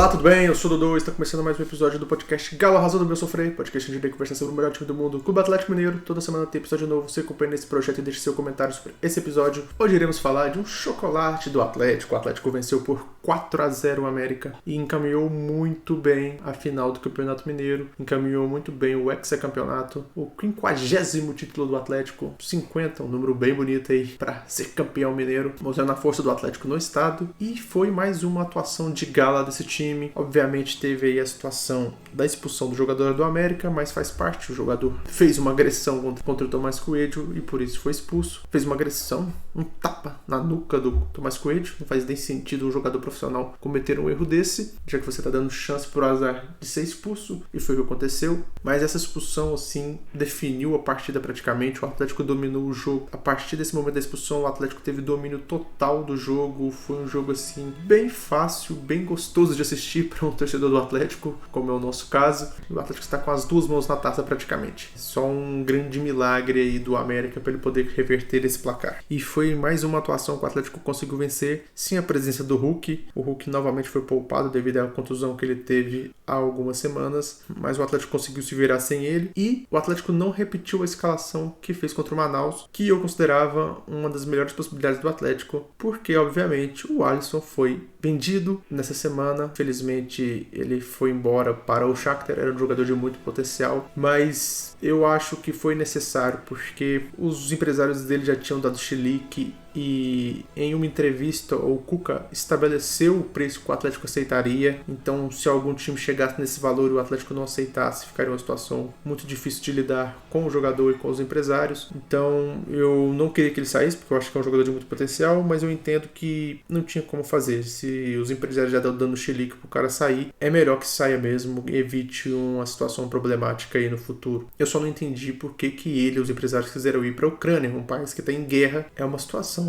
Olá, tudo bem? Eu sou o Dodô e está começando mais um episódio do podcast Galo Razão do Meu Sofrer, podcast onde irei conversar sobre o melhor time do mundo, o Clube Atlético Mineiro. Toda semana tem episódio novo, você acompanha nesse projeto e deixe seu comentário sobre esse episódio. Hoje iremos falar de um chocolate do Atlético. O Atlético venceu por 4-0 o América e encaminhou muito bem a final do Campeonato Mineiro, encaminhou muito bem o hexacampeonato, o 50º título do Atlético, 50, um número bem bonito aí para ser campeão mineiro, mostrando a força do Atlético no estado, e foi mais uma atuação de gala desse time. Obviamente teve aí a situação da expulsão do jogador do América, mas faz parte, o jogador fez uma agressão contra o Tomás Coelho e por isso foi expulso. Fez uma agressão, um tapa na nuca do Tomás Coelho, não faz nem sentido um jogador profissional cometer um erro desse, já que você está dando chance por azar de ser expulso, e foi o que aconteceu. Mas essa expulsão, assim, definiu a partida praticamente, o Atlético dominou o jogo. A partir desse momento da expulsão, o Atlético teve domínio total do jogo, foi um jogo, assim, bem fácil, bem gostoso de assistir para um torcedor do Atlético, como é o nosso caso. O Atlético está com as duas mãos na taça praticamente. Só um grande milagre aí do América para ele poder reverter esse placar. E foi mais uma atuação que o Atlético conseguiu vencer, sem a presença do Hulk. O Hulk novamente foi poupado devido à contusão que ele teve há algumas semanas, mas o Atlético conseguiu se virar sem ele. E o Atlético não repetiu a escalação que fez contra o Manaus, que eu considerava uma das melhores possibilidades do Atlético, porque obviamente o Alisson foi vendido nessa semana. Felizmente ele foi embora para o Shakhtar, era um jogador de muito potencial, mas eu acho que foi necessário porque os empresários dele já tinham dado chilique e em uma entrevista o Cuca estabeleceu o preço que o Atlético aceitaria. Então, se algum time chegasse nesse valor e o Atlético não aceitasse, ficaria uma situação muito difícil de lidar com o jogador e com os empresários. Então, eu não queria que ele saísse, porque eu acho que é um jogador de muito potencial, mas eu entendo que não tinha como fazer. Se os empresários já estão dando chilique pro cara sair, é melhor que saia mesmo e evite uma situação problemática aí no futuro. Eu só não entendi por que ele e os empresários quiseram ir para a Ucrânia, um país que está em guerra. É uma situação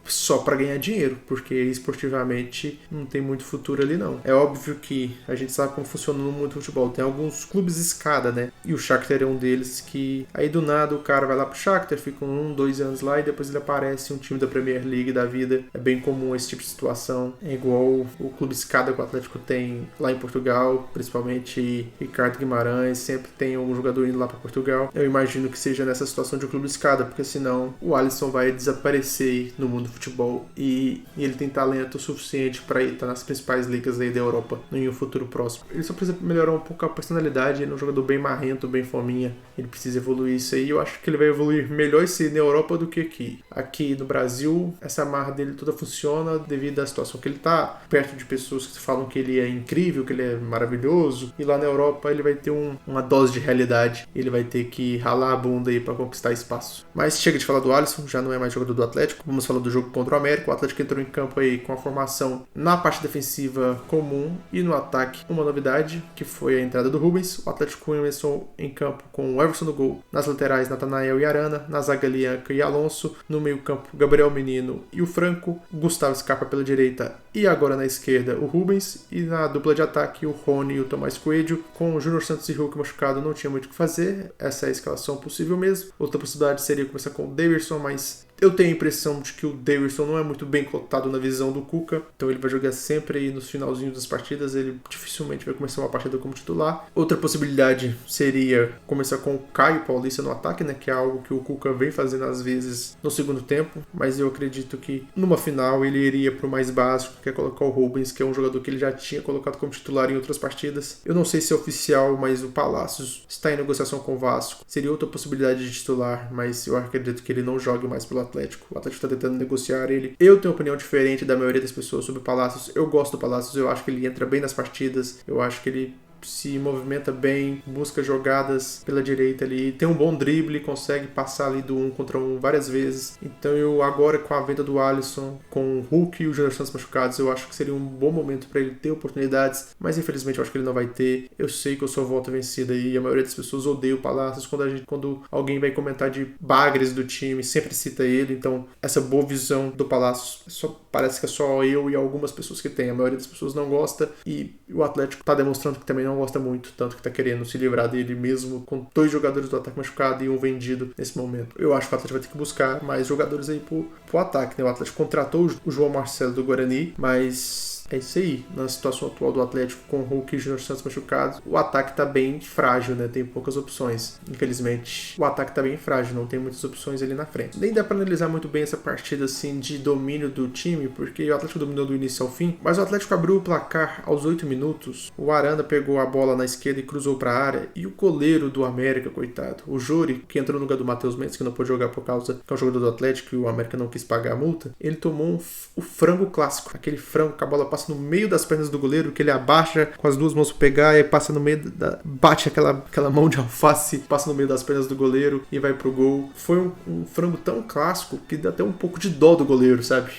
só para ganhar dinheiro, porque esportivamente não tem muito futuro ali não. É óbvio que a gente sabe como funciona no mundo do futebol, tem alguns clubes escada, né? E o Shakhtar é um deles que aí do nada o cara vai lá pro Shakhtar, fica 1-2 anos lá e depois ele aparece em um time da Premier League da vida. É bem comum esse tipo de situação. É igual o clube escada que o Atlético tem lá em Portugal, principalmente Ricardo Guimarães, sempre tem um jogador indo lá para Portugal. Eu imagino que seja nessa situação de um clube escada, porque senão o Alisson vai desaparecer no mundo do futebol e ele tem talento suficiente para estar nas principais ligas aí da Europa em um futuro próximo. Ele só precisa melhorar um pouco a personalidade, ele é um jogador bem marrento, bem fominha, ele precisa evoluir isso aí. Eu acho que ele vai evoluir melhor isso aí na Europa do que aqui. Aqui no Brasil, essa marra dele toda funciona devido à situação que ele tá, perto de pessoas que falam que ele é incrível, que ele é maravilhoso, e lá na Europa ele vai ter uma dose de realidade, ele vai ter que ralar a bunda aí para conquistar espaço. Mas chega de falar do Alisson, já não é mais jogador do Atlético. Vamos falar do jogo contra o América. O Atlético entrou em campo aí com a formação na parte defensiva comum e no ataque uma novidade, que foi a entrada do Rubens. O Atlético começou em campo com o Everson no gol, nas laterais Natanael e Arana, na zaga Lianca e Alonso, no meio campo Gabriel Menino e o Franco, Gustavo Scarpa pela direita e agora na esquerda o Rubens, e na dupla de ataque o Rony e o Tomás Coelho. Com o Júnior Santos e Hulk machucado não tinha muito o que fazer, essa é a escalação possível mesmo. Outra possibilidade seria começar com o Davidson, mas eu tenho a impressão de que o Davidson não é muito bem cotado na visão do Cuca, então ele vai jogar sempre aí nos finalzinhos das partidas, ele dificilmente vai começar uma partida como titular. Outra possibilidade seria começar com o Caio Paulista no ataque, né, que é algo que o Cuca vem fazendo às vezes no segundo tempo, mas eu acredito que numa final ele iria pro mais básico, que é colocar o Rubens, que é um jogador que ele já tinha colocado como titular em outras partidas. Eu não sei se é oficial, mas o Palácios está em negociação com o Vasco, seria outra possibilidade de titular, mas eu acredito que ele não jogue mais pelo Atlético. O Atlético está tentando negociar ele. Eu tenho uma opinião diferente da maioria das pessoas sobre o Palácios. Eu gosto do Palácios, eu acho que ele entra bem nas partidas, eu acho que ele se movimenta bem, busca jogadas pela direita ali, tem um bom drible, consegue passar ali do 1 contra 1 várias vezes. Então eu agora, com a venda do Alisson, com o Hulk e o Júnior Santos machucados, eu acho que seria um bom momento para ele ter oportunidades, mas infelizmente eu acho que ele não vai ter. Eu sei que eu sou volta vencida e a maioria das pessoas odeia o Palácios. Quando alguém vai comentar de bagres do time, sempre cita ele. Então essa boa visão do Palácios parece que é só eu e algumas pessoas que tem. A maioria das pessoas não gosta e o Atlético está demonstrando que também não gosta muito, tanto que está querendo se livrar dele mesmo com 2 jogadores do ataque machucado e um vendido nesse momento. Eu acho que o Atlético vai ter que buscar mais jogadores aí pro ataque, né? O Atlético contratou o João Marcelo do Guarani, mas é isso aí. Na situação atual do Atlético, com o Hulk e Júnior Santos machucados, o ataque tá bem frágil, né? Tem poucas opções. Infelizmente, o ataque tá bem frágil, não tem muitas opções ali na frente. Nem dá pra analisar muito bem essa partida, assim, de domínio do time, porque o Atlético dominou do início ao fim, mas o Atlético abriu o placar aos 8 minutos. O Arana pegou a bola na esquerda e cruzou pra área, e o goleiro do América, coitado, o Jori, que entrou no lugar do Matheus Mendes, que não pôde jogar por causa que é um jogador do Atlético e o América não quis pagar a multa, ele tomou o frango clássico, aquele frango que a bola passa no meio das pernas do goleiro, que ele abaixa com as duas mãos pra pegar e aí passa no meio bate aquela mão de alface, passa no meio das pernas do goleiro e vai pro gol. Foi um frango tão clássico que dá até um pouco de dó do goleiro, sabe?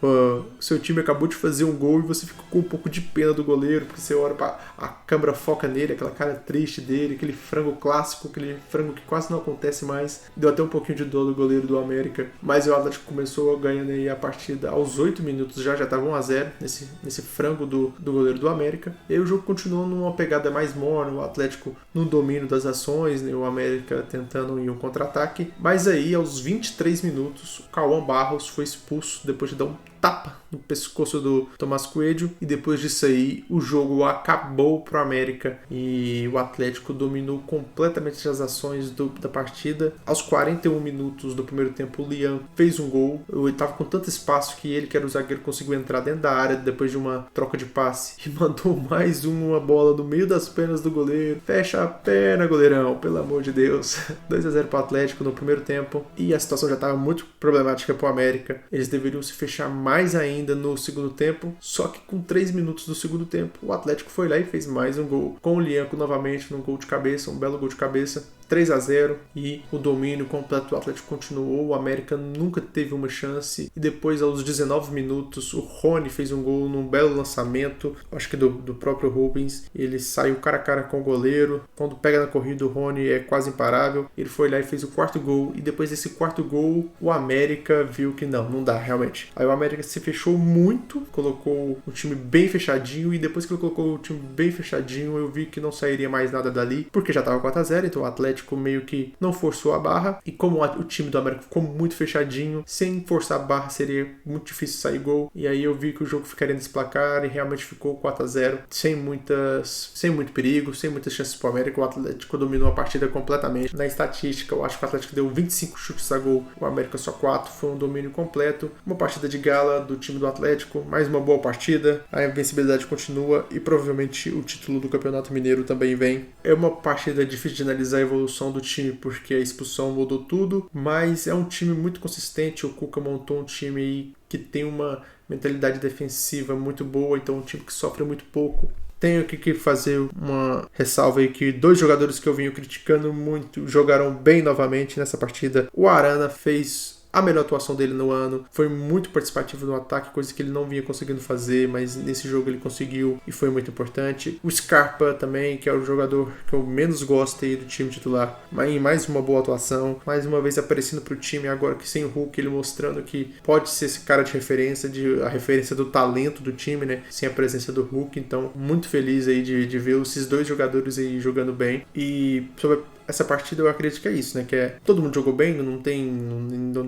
O seu time acabou de fazer um gol e você fica com um pouco de pena do goleiro, porque você olha pra a câmera foca nele, aquela cara triste dele, aquele frango clássico, aquele frango que quase não acontece mais. Deu até um pouquinho de dó do goleiro do América, mas o Atlético começou ganhando aí a partida aos 8 minutos, já estava 1-0 nesse frango do goleiro do América. E aí o jogo continuou numa pegada mais morna, o Atlético no domínio das ações, né, o América tentando ir um contra-ataque, mas aí aos 23 minutos o Cauã Barros foi expulso depois de dar um tapa no pescoço do Tomás Coelho, e depois disso aí o jogo acabou pro América e o Atlético dominou completamente as ações da partida. Aos 41 minutos do primeiro tempo o Lian fez um gol, ele estava com tanto espaço que ele, que era o zagueiro, conseguiu entrar dentro da área depois de uma troca de passe e mandou mais uma bola no meio das pernas do goleiro. Fecha a perna, goleirão, pelo amor de Deus. 2-0 pro Atlético no primeiro tempo, e a situação já estava muito problemática pro América. Eles deveriam se fechar mais ainda no segundo tempo, só que com 3 minutos do segundo tempo o Atlético foi lá e fez mais um gol, com o Lianco novamente num gol de cabeça, um belo gol de cabeça, 3-0, e o domínio completo do Atlético continuou. O América nunca teve uma chance, e depois aos 19 minutos o Rony fez um gol num belo lançamento, acho que do próprio Rubens. Ele saiu cara a cara com o goleiro, quando pega na corrida o Rony é quase imparável, ele foi lá e fez o quarto gol, e depois desse quarto gol o América viu que não dá realmente. Aí o América se fechou muito, colocou o time bem fechadinho, e depois que ele colocou o time bem fechadinho eu vi que não sairia mais nada dali, porque já estava 4-0, então o Atlético meio que não forçou a barra, e como o time do América ficou muito fechadinho, sem forçar a barra seria muito difícil sair gol, e aí eu vi que o jogo ficaria nesse placar e realmente ficou 4-0, sem muito perigo, sem muitas chances pro América. O Atlético dominou a partida completamente. Na estatística eu acho que o Atlético deu 25 chutes a gol, o América só 4, foi um domínio completo, uma partida de gala do time do Atlético, mais uma boa partida, a invencibilidade continua e provavelmente o título do Campeonato Mineiro também vem. É uma partida difícil de analisar a evolução do time, porque a expulsão mudou tudo, mas é um time muito consistente. O Cuca montou um time aí que tem uma mentalidade defensiva muito boa, então é um time que sofre muito pouco. Tenho que fazer uma ressalva aí que 2 jogadores que eu venho criticando muito jogaram bem novamente nessa partida. O Arana fez a melhor atuação dele no ano, foi muito participativo no ataque, coisa que ele não vinha conseguindo fazer, mas nesse jogo ele conseguiu e foi muito importante. O Scarpa também, que é o jogador que eu menos gosto aí do time titular, mas mais uma boa atuação, mais uma vez aparecendo pro time, agora que sem o Hulk, ele mostrando que pode ser esse cara de referência, a referência do talento do time, né, sem a presença do Hulk. Então muito feliz aí de ver esses 2 jogadores aí jogando bem. E sobre essa partida eu acredito que é isso, né? Que é todo mundo jogou bem, não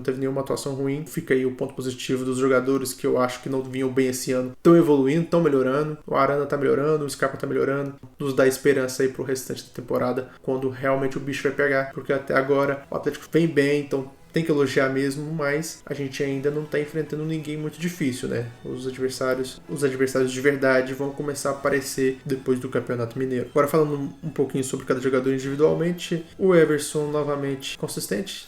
teve nenhuma atuação ruim. Fica aí o ponto positivo dos jogadores que eu acho que não vinham bem esse ano. Estão evoluindo, estão melhorando. O Arana tá melhorando, o Scarpa tá melhorando. Nos dá esperança aí pro restante da temporada, quando realmente o bicho vai pegar. Porque até agora o Atlético vem bem, então tem que elogiar mesmo, mas a gente ainda não está enfrentando ninguém muito difícil, né? Os adversários de verdade vão começar a aparecer depois do Campeonato Mineiro. Agora falando um pouquinho sobre cada jogador individualmente, o Everson novamente consistente,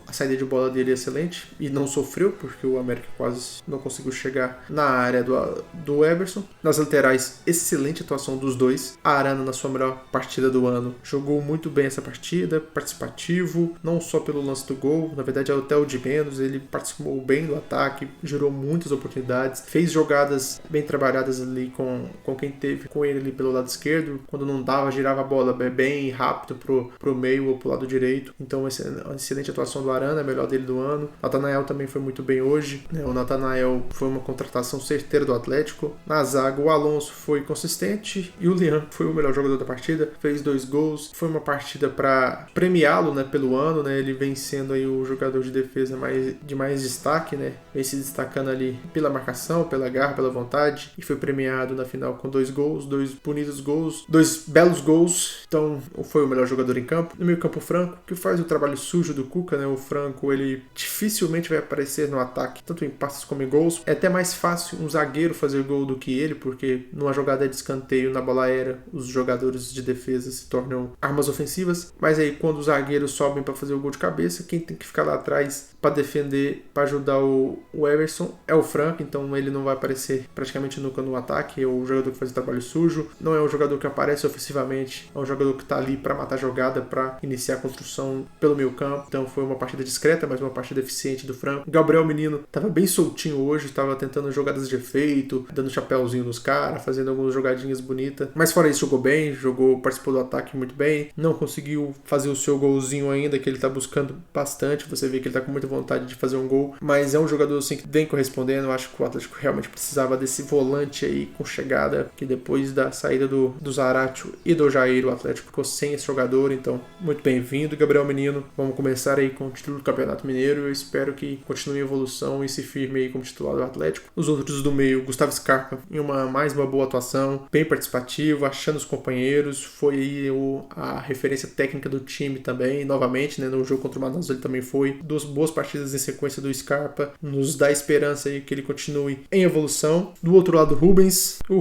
a saída de bola dele é excelente e não sofreu, porque o América quase não conseguiu chegar na área do Everson. Nas laterais, excelente atuação dos dois. A Arana, na sua melhor partida do ano, jogou muito bem essa partida, participativo, não só pelo lance do gol, na verdade até o de menos, ele participou bem do ataque, gerou muitas oportunidades, fez jogadas bem trabalhadas ali com quem teve com ele ali pelo lado esquerdo, quando não dava, girava a bola bem rápido pro meio ou pro lado direito. Então uma excelente atuação do Arana, a melhor dele do ano. O Natanael também foi muito bem hoje, né? O Natanael foi uma contratação certeira do Atlético. Na zaga o Alonso foi consistente e o Lian foi o melhor jogador da partida, fez 2 gols. Foi uma partida para premiá-lo, né, pelo ano, né? Ele vem sendo aí aí o jogador de defesa de mais destaque, né? Vem se destacando ali pela marcação, pela garra, pela vontade, e foi premiado na final com 2 gols, 2 bonitos gols, 2 belos gols. Então foi o melhor jogador em campo. No meio campo, o Franco, que faz o trabalho sujo do Cuca, né? O Franco, ele dificilmente vai aparecer no ataque, tanto em passes como em gols. É até mais fácil um zagueiro fazer gol do que ele, porque numa jogada de escanteio, na bola aérea, os jogadores de defesa se tornam armas ofensivas. Mas aí quando os zagueiros sobem para fazer o gol de cabeça, quem tem que ficar lá atrás para defender, para ajudar o Everson é o Franco. Então ele não vai aparecer praticamente nunca no ataque. É o jogador que faz o trabalho sujo, não é um jogador que aparece ofensivamente, é um jogador que está ali para matar a jogada, para iniciar a construção pelo meio campo. Então foi uma partida discreta, mas uma partida eficiente do Franco. Gabriel Menino estava bem soltinho hoje, estava tentando jogadas de efeito, dando chapéuzinho nos caras, fazendo algumas jogadinhas bonitas, mas fora isso jogou bem, participou do ataque muito bem, não conseguiu fazer o seu golzinho ainda, que ele está buscando bastante. Você vê que ele está com muita vontade de fazer um gol, mas é um jogador assim que vem correspondendo. Eu acho que o Atlético realmente precisava desse volante aí com chegada, que depois da saída do Zaratio e do Jair, o Atlético ficou sem esse jogador. Então, muito bem-vindo, Gabriel Menino. Vamos começar aí com o título do Campeonato Mineiro. Eu espero que continue em evolução e se firme aí como titular do Atlético. Os outros do meio, Gustavo Scarpa, em mais uma boa atuação, bem participativo, achando os companheiros, foi aí a referência técnica do time também, novamente, né, no jogo contra o Manaus ele também foi. 2 boas partidas em sequência do Scarpa, nos dá esperança aí que ele continue em evolução. Do outro lado, o Rubens é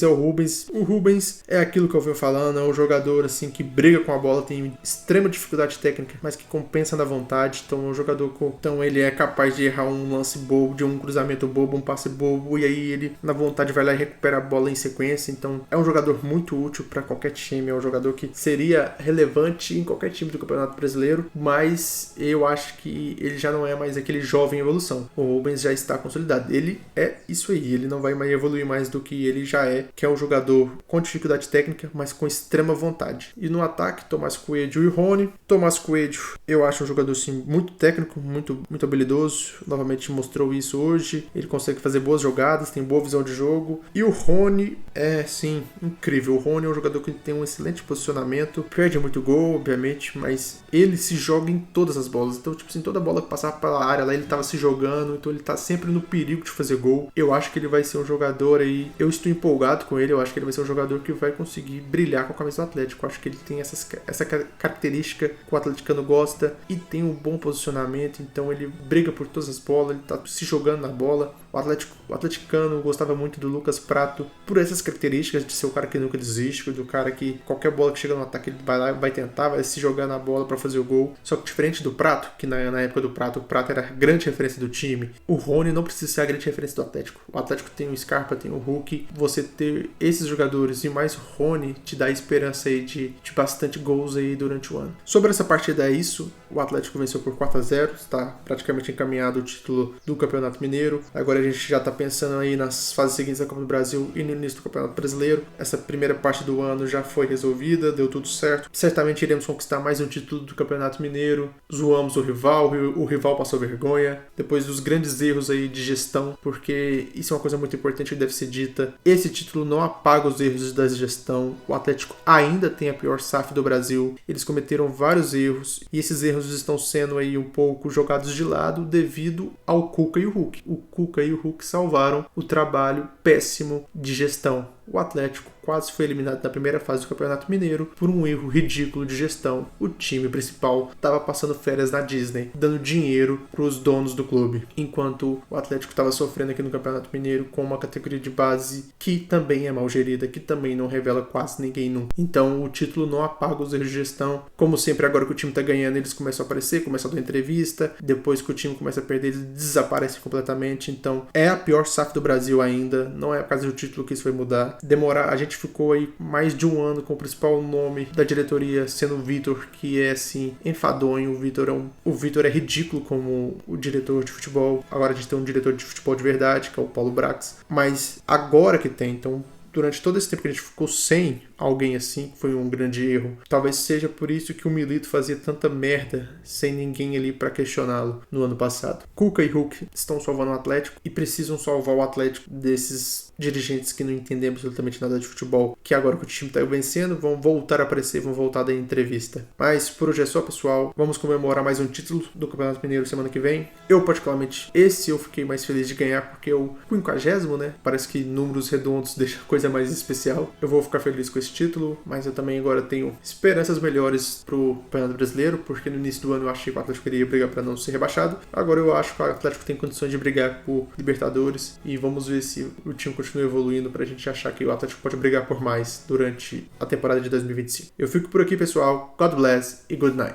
o Rubens. O Rubens é aquilo que eu venho falando, é um jogador assim que briga com a bola, tem extrema dificuldade técnica, mas que compensa na vontade. Então é um jogador então ele é capaz de errar um lance bobo, de um cruzamento bobo, um passe bobo, e aí ele na vontade vai lá e recupera a bola em sequência. Então é um jogador muito útil para qualquer time, é um jogador que seria relevante em qualquer time do Campeonato Brasileiro, mas eu acho que ele já não é mais aquele jovem em evolução. O Rubens já está consolidado, ele é isso aí, ele não vai mais evoluir mais do que ele já é, que é um jogador com dificuldade técnica, mas com extrema vontade. E no ataque, Tomás Coelho e Rony. Tomás Coelho, eu acho um jogador assim, muito técnico, muito habilidoso, novamente mostrou isso hoje, ele consegue fazer boas jogadas, tem boa visão de jogo. E o Rony é, sim, incrível. O Rony é um jogador que tem um excelente posicionamento, perde muito gol, obviamente, mas ele se joga em todas as bolas. Então, tipo assim, toda bola que passava pela área lá, ele tava se jogando, então ele tá sempre no perigo de fazer gol. Eu acho que ele vai ser um jogador aí, eu estou empolgado com ele, eu acho que ele vai ser um jogador que vai conseguir brilhar com a camisa do Atlético. Eu acho que ele tem essa característica que o atleticano gosta e tem um bom posicionamento, então ele briga por todas as bolas, ele tá se jogando na bola. O atleticano gostava muito do Lucas Prato por essas características de ser o cara que nunca desiste, do cara que qualquer bola que chega no ataque ele vai lá, vai tentar, vai se jogar na bola para fazer o gol. Só que diferente do Prato, que na época do Prato, o Prato era a grande referência do time, o Rony não precisa ser a grande referência do Atlético. O Atlético tem o Scarpa, tem o Hulk. Você ter esses jogadores e mais Rony te dá esperança aí de bastante gols aí durante o ano. Sobre essa partida é isso. O Atlético venceu por 4-0, está praticamente encaminhado o título do Campeonato Mineiro. Agora a gente já está pensando aí nas fases seguintes da Copa do Brasil e no início do Campeonato Brasileiro. Essa primeira parte do ano já foi resolvida, deu tudo certo. Certamente iremos conquistar mais um título do Campeonato Mineiro. Zoamos o rival passou vergonha. Depois dos grandes erros aí de gestão, porque isso é uma coisa muito importante que deve ser dita. Esse título não apaga os erros da gestão. O Atlético ainda tem a pior SAF do Brasil. Eles cometeram vários erros e esses erros estão sendo aí um pouco jogados de lado devido ao Cuca e o Hulk. O Cuca e o Hulk salvaram o trabalho péssimo de gestão. O Atlético quase foi eliminado na primeira fase do Campeonato Mineiro por um erro ridículo de gestão. O time principal estava passando férias na Disney, dando dinheiro para os donos do clube, enquanto o Atlético estava sofrendo aqui no Campeonato Mineiro com uma categoria de base que também é mal gerida, que também não revela quase ninguém nunca. Então o título não apaga os erros de gestão. Como sempre, agora que o time está ganhando, eles começam a aparecer, começam a dar entrevista. Depois que o time começa a perder, eles desaparecem completamente. Então é a pior SAF do Brasil ainda. Não é por causa do título que isso vai mudar. A gente ficou aí mais de um ano com o principal nome da diretoria sendo o Vitor, que é assim, enfadonho. O Vitor é ridículo como o diretor de futebol. Agora a gente tem um diretor de futebol de verdade, que é o Paulo Brax. Mas agora que tem, então durante todo esse tempo que a gente ficou sem alguém assim, foi um grande erro. Talvez seja por isso que o Milito fazia tanta merda sem ninguém ali para questioná-lo no ano passado. Cuca e Hulk estão salvando o Atlético e precisam salvar o Atlético desses dirigentes que não entendem absolutamente nada de futebol, que agora que o time tá vencendo, vão voltar a aparecer, vão voltar da entrevista. Mas por hoje é só, pessoal. Vamos comemorar mais um título do Campeonato Mineiro semana que vem. Eu, particularmente, esse eu fiquei mais feliz de ganhar, porque é o 50º, né? Parece que números redondos deixam a coisa mais especial. Eu vou ficar feliz com esse título, mas eu também agora tenho esperanças melhores pro Campeonato Brasileiro, porque no início do ano eu achei que o Atlético iria brigar para não ser rebaixado. Agora eu acho que o Atlético tem condições de brigar por Libertadores e vamos ver se o time continua evoluindo pra gente achar que o Atlético pode brigar por mais durante a temporada de 2025. Eu fico por aqui, pessoal. God bless e good night.